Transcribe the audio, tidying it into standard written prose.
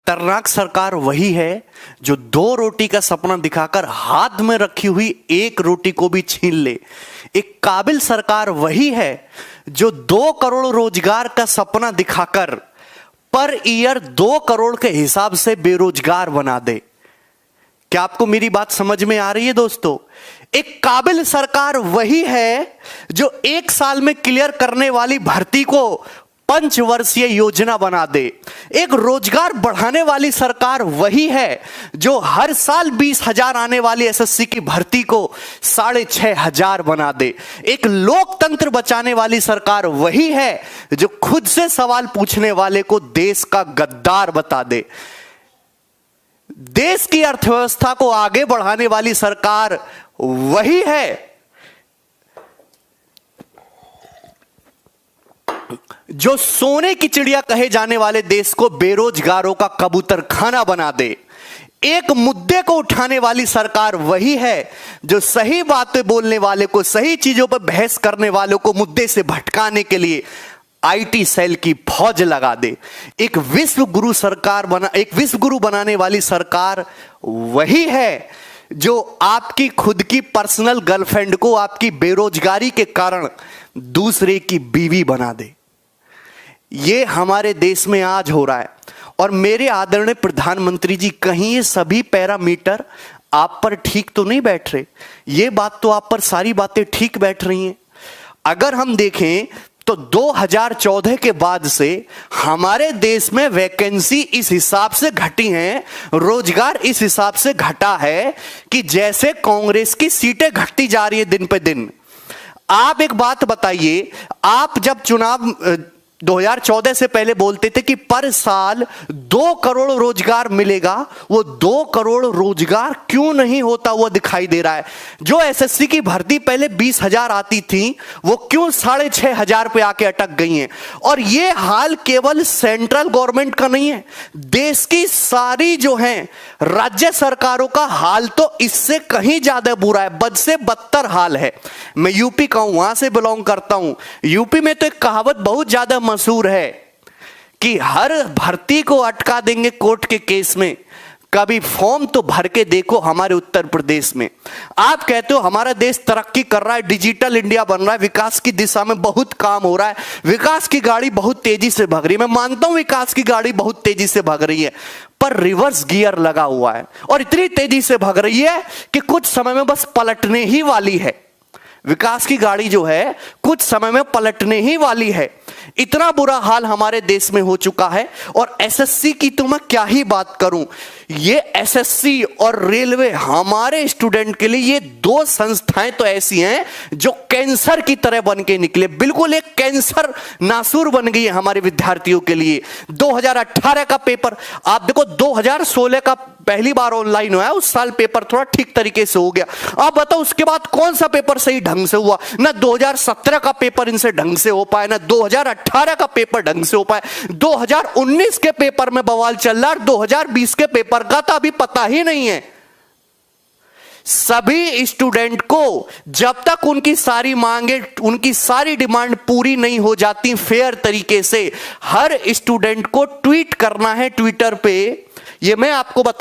खतरनाक सरकार वही है जो 2 रोटी का सपना दिखाकर हाथ में रखी हुई 1 रोटी को भी छीन ले। एक काबिल सरकार वही है जो 2 करोड़ रोजगार का सपना दिखाकर पर ईयर 2 करोड़ के हिसाब से बेरोजगार बना दे। क्या आपको मेरी बात समझ में आ रही है दोस्तों? एक काबिल सरकार वही है जो 1 साल में क्लियर करने वाली भर्ती को 5 वर्षीय योजना बना दे। एक रोजगार बढ़ाने वाली सरकार वही है जो हर साल 20,000 आने वाली एसएससी की भर्ती को 6,500 बना दे। एक लोकतंत्र बचाने वाली सरकार वही है जो खुद से सवाल पूछने वाले को देश का गद्दार बता दे। देश की अर्थव्यवस्था को आगे बढ़ाने वाली सरकार वही है जो सोने की चिड़िया कहे जाने वाले देश को बेरोजगारों का कबूतर खाना बना दे। एक मुद्दे को उठाने वाली सरकार वही है जो सही बातें बोलने वाले को, सही चीजों पर बहस करने वालों को मुद्दे से भटकाने के लिए आईटी सेल की फौज लगा दे। एक विश्व गुरु बनाने वाली सरकार वही है जो आपकी खुद की पर्सनल गर्लफ्रेंड को आपकी बेरोजगारी के कारण दूसरे की बीवी बना दे। ये हमारे देश में आज हो रहा है और मेरे आदरणीय प्रधानमंत्री जी, कहीं ये सभी पैरामीटर आप पर ठीक तो नहीं बैठ रहे? ये बात तो आप पर सारी बातें ठीक बैठ रही हैं। अगर हम देखें तो 2014 के बाद से हमारे देश में वैकेंसी इस हिसाब से घटी हैं, रोजगार इस हिसाब से घटा है कि जैसे कांग्रेस की सीटें घटती जा रही है दिन पे दिन। आप एक बात बताइए, आप जब चुनाव 2014 से पहले बोलते थे कि पर साल 2 करोड़ रोजगार मिलेगा, वो 2 करोड़ रोजगार क्यों नहीं होता हुआ दिखाई दे रहा है? जो एसएससी की भर्ती पहले 20,000 आती थी वो क्यों 6,500 पे आके अटक गई हैं? और ये हाल केवल सेंट्रल गवर्नमेंट का नहीं है, देश की सारी जो है राज्य सरकारों का हाल तो इससे कहीं ज्यादा बुरा है, बद से बदतर हाल है। मैं यूपी का हूं, वहां से बिलोंग करता हूं। यूपी में तो एक कहावत बहुत ज्यादा मशहूर है कि हर भर्ती को अटका देंगे कोर्ट के केस में, कभी फॉर्म तो भर के देखो हमारे उत्तर प्रदेश में। आप कहते हो हमारा देश तरक्की कर रहा है, डिजिटल इंडिया बन रहा है, विकास की दिशा में बहुत काम हो रहा है, विकास की गाड़ी बहुत तेजी से भग रही है। मैं मानता हूं विकास की गाड़ी बहुत तेजी से भग रही है, पर रिवर्स गियर लगा हुआ है और इतनी तेजी से भग रही है कि कुछ समय में बस पलटने ही वाली है। विकास की गाड़ी जो है कुछ समय में पलटने ही वाली है। इतना बुरा हाल हमारे देश में हो चुका है। और एसएससी की तो मैं क्या ही बात करूं, ये एसएससी और रेलवे हमारे स्टूडेंट के लिए ये 2 संस्थाएं तो ऐसी हैं जो कैंसर की तरह बन के निकले, बिल्कुल एक कैंसर नासूर बन गई है हमारे विद्यार्थियों के लिए। 2018 का पेपर आप देखो, 2016 का पहली बार ऑनलाइन हुआ है, उस साल पेपर थोड़ा ठीक तरीके से हो गया। आप बताओ उसके बाद कौन सा पेपर सही ढंग से हुआ? ना 2017 का पेपर इनसे ढंग से हो पाया, ना 2018 का पेपर ढंग से हो पाया। 2019 के पेपर में बवाल चल रहा है, 2020 के पेपर का तो अभी पता ही नहीं है। सभी स्टूडेंट को जब तक उनकी सारी मांगे, उनकी सारी डिमांड पूरी नहीं हो जाती फेयर तरीके से, हर स्टूडेंट को ट्वीट करना है ट्विटर पे। ये मैं आपको बता